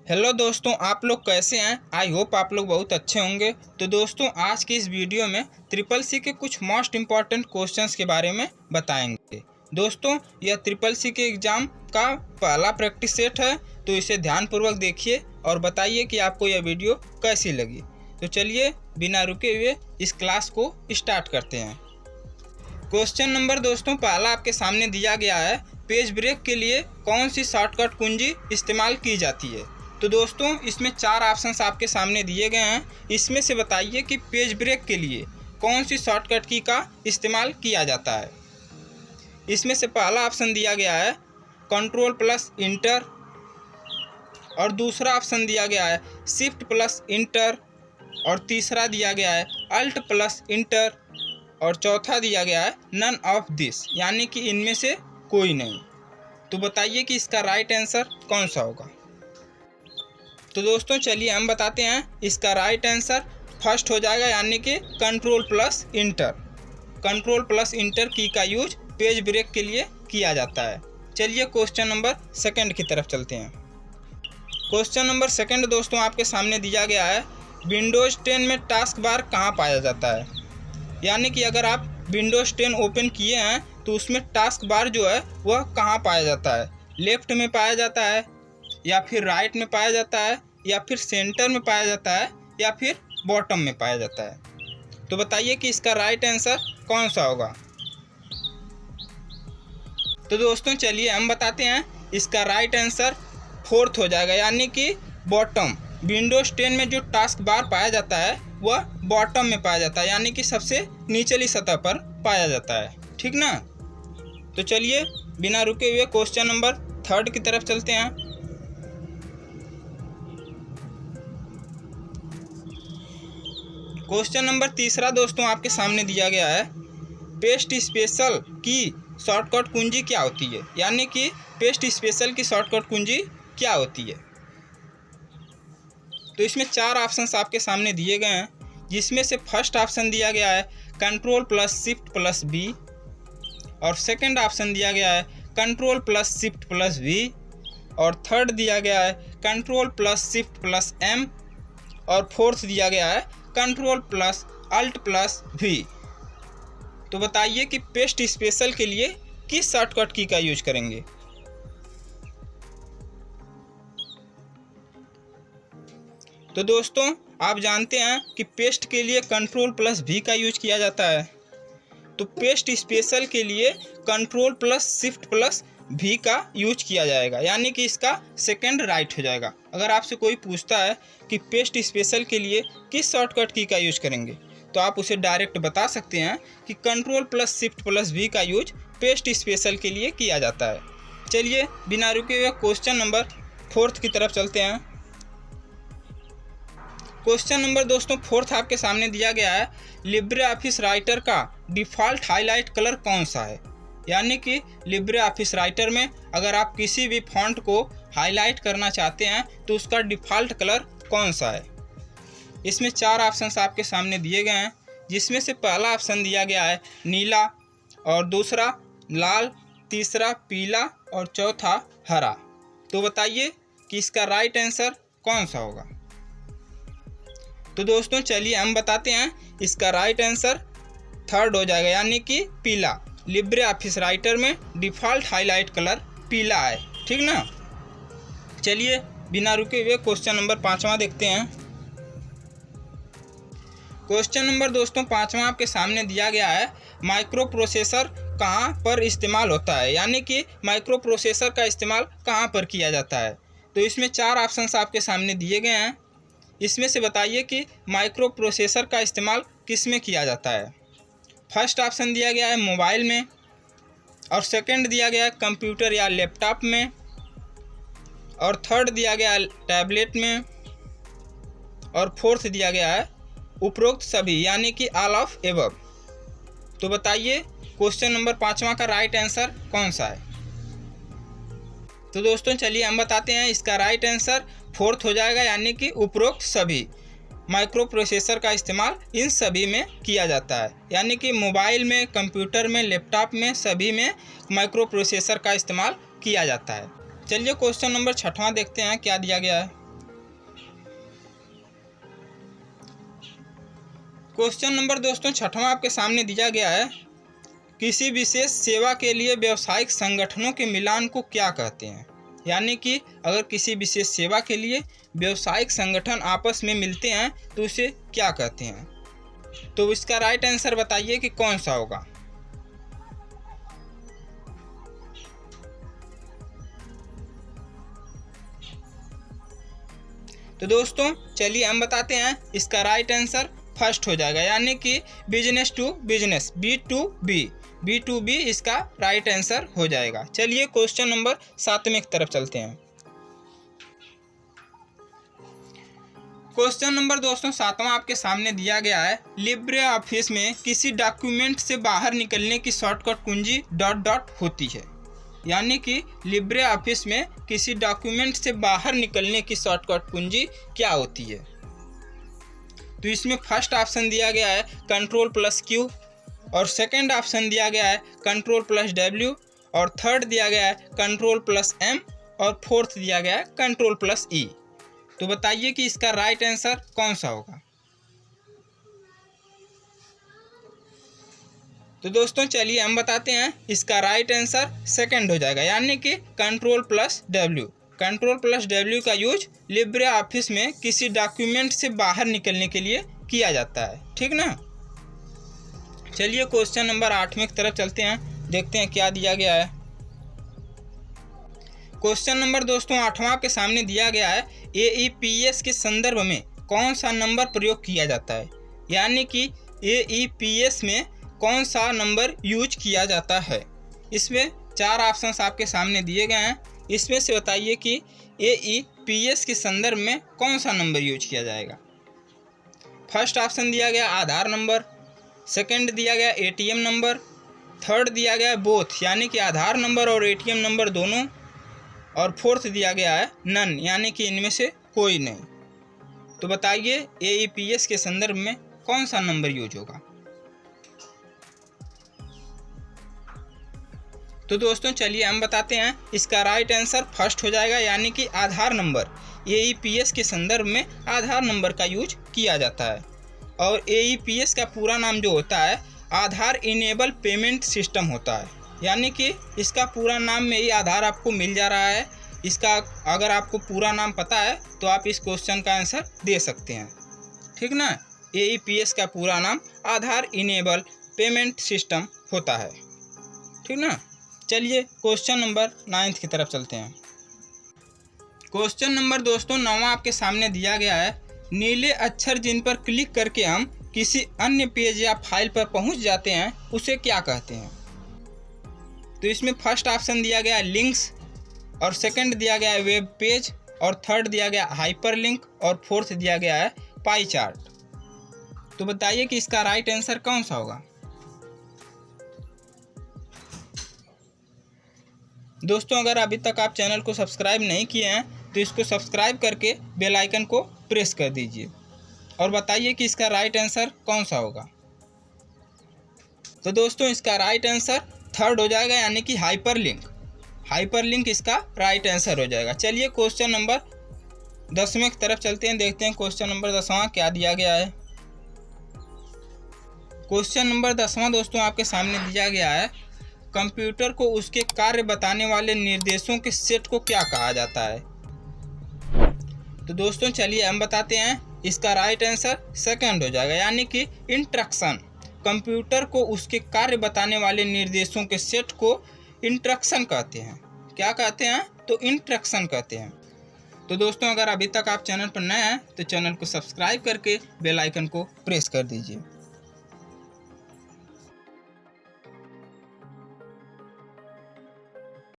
Hello दोस्तों, आप लोग कैसे हैं। आई होप आप लोग बहुत अच्छे होंगे। तो दोस्तों, आज की इस वीडियो में ट्रिपल सी के कुछ मोस्ट इम्पॉर्टेंट क्वेश्चंस के बारे में बताएंगे। दोस्तों, यह ट्रिपल सी के एग्ज़ाम का पहला प्रैक्टिस सेट है, तो इसे ध्यानपूर्वक देखिए और बताइए कि आपको यह वीडियो कैसी लगी। तो चलिए बिना रुके हुए इस क्लास को स्टार्ट करते हैं। क्वेश्चन नंबर दोस्तों पहला आपके सामने दिया गया है, पेज ब्रेक के लिए कौन सी शॉर्टकट कुंजी इस्तेमाल की जाती है। तो दोस्तों, इसमें 4 ऑप्शंस आपके सामने दिए गए हैं। इसमें से बताइए कि पेज ब्रेक के लिए कौन सी शॉर्टकट की का इस्तेमाल किया जाता है। इसमें से पहला ऑप्शन दिया गया है कंट्रोल प्लस इंटर, और दूसरा ऑप्शन दिया गया है शिफ्ट प्लस इंटर, और तीसरा दिया गया है अल्ट प्लस इंटर, और चौथा दिया गया है नन ऑफ दिस, यानी कि इनमें से कोई नहीं। तो बताइए कि इसका राइट आंसर कौन सा होगा। तो दोस्तों चलिए हम बताते हैं। इसका राइट आंसर फर्स्ट हो जाएगा, यानी कि control plus inter. Control plus inter की का यूज पेज ब्रेक के लिए किया जाता है। चलिए क्वेश्चन नंबर सेकंड की तरफ चलते हैं। क्वेश्चन नंबर सेकंड दोस्तों आपके सामने दिया गया है, विंडोज़ 10 में टास्क बार कहाँ पाया जाता है। यानी कि अगर आप विंडोज़ 10 ओपन किए हैं तो उसमें टास्क बार जो है वह कहाँ पाया जाता है। लेफ़्ट में पाया जाता है, या फिर राइट में पाया जाता है, या फिर सेंटर में पाया जाता है, या फिर बॉटम में पाया जाता है। तो बताइए कि इसका राइट आंसर कौन सा होगा। तो दोस्तों चलिए हम बताते हैं। इसका राइट आंसर फोर्थ हो जाएगा, यानी कि बॉटम। विंडोज़ 10 में जो टास्क बार पाया जाता है वह बॉटम में पाया जाता है, यानी कि सबसे निचली सतह पर पाया जाता है। ठीक ना। तो चलिए बिना रुके हुए क्वेश्चन नंबर थर्ड की तरफ चलते हैं। क्वेश्चन नंबर तीसरा दोस्तों आपके सामने दिया गया है, पेस्ट स्पेशल की शॉर्टकट कुंजी क्या होती है। यानी कि पेस्ट स्पेशल की शॉर्टकट कुंजी क्या होती है। तो इसमें 4 ऑप्शंस आपके सामने दिए गए हैं, जिसमें से फर्स्ट ऑप्शन दिया गया है control plus shift plus B, और सेकंड ऑप्शन दिया गया है control plus shift plus V, और थर्ड दिया गया है control plus shift plus M, और फोर्थ दिया गया है control plus alt plus V. तो बताइए कि पेस्ट स्पेशल के लिए किस शॉर्टकट की का यूज करेंगे। तो दोस्तों आप जानते हैं कि पेस्ट के लिए कंट्रोल प्लस वी का यूज किया जाता है। तो पेस्ट स्पेशल के लिए कंट्रोल प्लस शिफ्ट प्लस भी का यूज किया जाएगा, यानी कि इसका सेकंड राइट हो जाएगा। अगर आपसे कोई पूछता है कि पेस्ट स्पेशल के लिए किस शॉर्टकट की का यूज करेंगे, तो आप उसे डायरेक्ट बता सकते हैं कि कंट्रोल प्लस शिफ्ट प्लस भी का यूज पेस्ट स्पेशल के लिए किया जाता है। चलिए बिना रुके हुए क्वेश्चन नंबर फोर्थ की तरफ चलते हैं। क्वेश्चन नंबर दोस्तों फोर्थ आपके सामने दिया गया है, लिब्रे ऑफिस राइटर का डिफ़ॉल्ट हाईलाइट कलर कौन सा है। यानी कि लिब्रे ऑफिस राइटर में अगर आप किसी भी फॉन्ट को हाईलाइट करना चाहते हैं तो उसका डिफ़ॉल्ट कलर कौन सा है। इसमें 4 ऑप्शंस आपके सामने दिए गए हैं, जिसमें से पहला ऑप्शन दिया गया है नीला, और दूसरा लाल, तीसरा पीला, और चौथा हरा। तो बताइए कि इसका राइट आंसर कौन सा होगा। तो दोस्तों चलिए हम बताते हैं। इसका राइट आंसर थर्ड हो जाएगा, यानी कि पीला। लिब्रे ऑफिस राइटर में डिफ़ॉल्ट हाईलाइट कलर पीला है। ठीक ना। चलिए बिना रुके हुए क्वेश्चन नंबर 5वां देखते हैं। क्वेश्चन नंबर दोस्तों 5वां आपके सामने दिया गया है, माइक्रो प्रोसेसर कहाँ पर इस्तेमाल होता है। यानी कि माइक्रो प्रोसेसर का इस्तेमाल कहाँ पर किया जाता है। तो इसमें 4 ऑप्शंस आपके सामने दिए गए हैं। इसमें से बताइए कि माइक्रो प्रोसेसर का इस्तेमाल किस में किया जाता है। फर्स्ट ऑप्शन दिया गया है मोबाइल में, और सेकंड दिया गया है कंप्यूटर या लैपटॉप में, और थर्ड दिया गया है टैबलेट में, और फोर्थ दिया गया है उपरोक्त सभी, यानी कि ऑल ऑफ एबव। तो बताइए क्वेश्चन नंबर 5वां का राइट आंसर कौन सा है। तो दोस्तों चलिए हम बताते हैं। इसका राइट आंसर फोर्थ हो जाएगा, यानी कि उपरोक्त सभी। माइक्रो प्रोसेसर का इस्तेमाल इन सभी में किया जाता है, यानी कि मोबाइल में, कंप्यूटर में, लैपटॉप में, सभी में माइक्रो प्रोसेसर का इस्तेमाल किया जाता है। चलिए क्वेश्चन नंबर 6वां देखते हैं क्या दिया गया है। क्वेश्चन नंबर दोस्तों 6वां आपके सामने दिया गया है, किसी विशेष सेवा के लिए व्यावसायिक संगठनों के मिलान को क्या कहते हैं। यानी कि अगर किसी विशेष सेवा के लिए व्यावसायिक संगठन आपस में मिलते हैं तो उसे क्या कहते हैं। तो इसका राइट आंसर बताइए कि कौन सा होगा। तो दोस्तों चलिए हम बताते हैं, इसका राइट आंसर फर्स्ट हो जाएगा, यानी कि बिजनेस टू बिजनेस, B2B इसका राइट आंसर हो जाएगा। चलिए क्वेश्चन नंबर 7वें की तरफ चलते हैं। क्वेश्चन नंबर दोस्तों 7वां आपके सामने दिया गया है, लिब्रे ऑफिस में किसी डॉक्यूमेंट से बाहर निकलने की शॉर्टकट कुंजी ... होती है। यानी कि लिब्रे ऑफिस में किसी डॉक्यूमेंट से बाहर निकलने की शॉर्टकट कुंजी क्या होती है। तो इसमें फर्स्ट ऑप्शन दिया गया है Ctrl+Q, और सेकंड ऑप्शन दिया गया है Ctrl+W, और थर्ड दिया गया है Ctrl+M, और फोर्थ दिया गया है Ctrl+E। तो बताइए कि इसका राइट आंसर कौन सा होगा। तो दोस्तों चलिए हम बताते हैं, इसका राइट आंसर सेकंड हो जाएगा, यानी कि Ctrl+W। Ctrl+W का यूज लिब्रे ऑफिस में किसी डॉक्यूमेंट से बाहर निकलने के लिए किया जाता है, ठीक ना। चलिए क्वेश्चन नंबर 8वें की तरफ चलते हैं, देखते हैं क्या दिया गया है। क्वेश्चन नंबर दोस्तों 8वां के सामने दिया गया है, AEPS के संदर्भ में कौन सा नंबर प्रयोग किया जाता है। यानी कि AEPS में कौन सा नंबर यूज किया जाता है। इसमें 4 ऑप्शंस आपके सामने दिए गए हैं, इसमें से बताइए कि AEPS के संदर्भ में कौन सा नंबर यूज किया जाएगा। फर्स्ट ऑप्शन दिया गया आधार नंबर, सेकंड दिया गया ATM नंबर, थर्ड दिया गया बोथ यानी कि आधार नंबर और ATM नंबर दोनों, और फोर्थ दिया गया है नन यानी कि इनमें से कोई नहीं। तो बताइए AEPS के संदर्भ में कौन सा नंबर यूज होगा। तो दोस्तों चलिए हम बताते हैं, इसका राइट आंसर फर्स्ट हो जाएगा, यानी कि आधार नंबर। AEPS के संदर्भ में आधार नंबर का यूज किया जाता है, और AEPS का पूरा नाम जो होता है आधार इनेबल पेमेंट सिस्टम होता है। यानी कि इसका पूरा नाम में ही आधार आपको मिल जा रहा है। इसका अगर आपको पूरा नाम पता है तो आप इस क्वेश्चन का आंसर दे सकते हैं, ठीक ना। AEPS का पूरा नाम आधार इनेबल पेमेंट सिस्टम होता है, ठीक ना। चलिए क्वेश्चन नंबर 9 की तरफ चलते हैं। क्वेश्चन नंबर दोस्तों 9वां आपके सामने दिया गया है, नीले अक्षर जिन पर क्लिक करके हम किसी अन्य पेज या फाइल पर पहुंच जाते हैं उसे क्या कहते हैं। तो इसमें फर्स्ट ऑप्शन दिया गया है लिंक्स, और सेकंड दिया गया है वेब पेज, और थर्ड दिया गया हाइपर लिंक, और फोर्थ दिया गया है पाई चार्ट। तो बताइए कि इसका राइट आंसर कौन सा होगा। दोस्तों अगर अभी तक आप चैनल को सब्सक्राइब नहीं किए हैं तो इसको सब्सक्राइब करके बेल आइकन को प्रेस कर दीजिए, और बताइए कि इसका राइट आंसर कौन सा होगा। तो दोस्तों इसका राइट आंसर थर्ड हो जाएगा, यानी कि हाइपर लिंक इसका राइट आंसर हो जाएगा। चलिए क्वेश्चन नंबर 10वें की तरफ चलते हैं, देखते हैं क्वेश्चन नंबर 10वां क्या दिया गया है। क्वेश्चन नंबर 10वां दोस्तों आपके सामने दिया गया है, कंप्यूटर को उसके कार्य बताने वाले निर्देशों के सेट को क्या कहा जाता है। तो दोस्तों चलिए हम बताते हैं, इसका राइट आंसर सेकंड हो जाएगा, यानी कि इंस्ट्रक्शन। कंप्यूटर को उसके कार्य बताने वाले निर्देशों के सेट को इंस्ट्रक्शन कहते हैं। क्या कहते हैं? तो इंस्ट्रक्शन कहते हैं। तो दोस्तों अगर अभी तक आप चैनल पर नए हैं तो चैनल को सब्सक्राइब करके बेल आइकन को प्रेस कर दीजिए।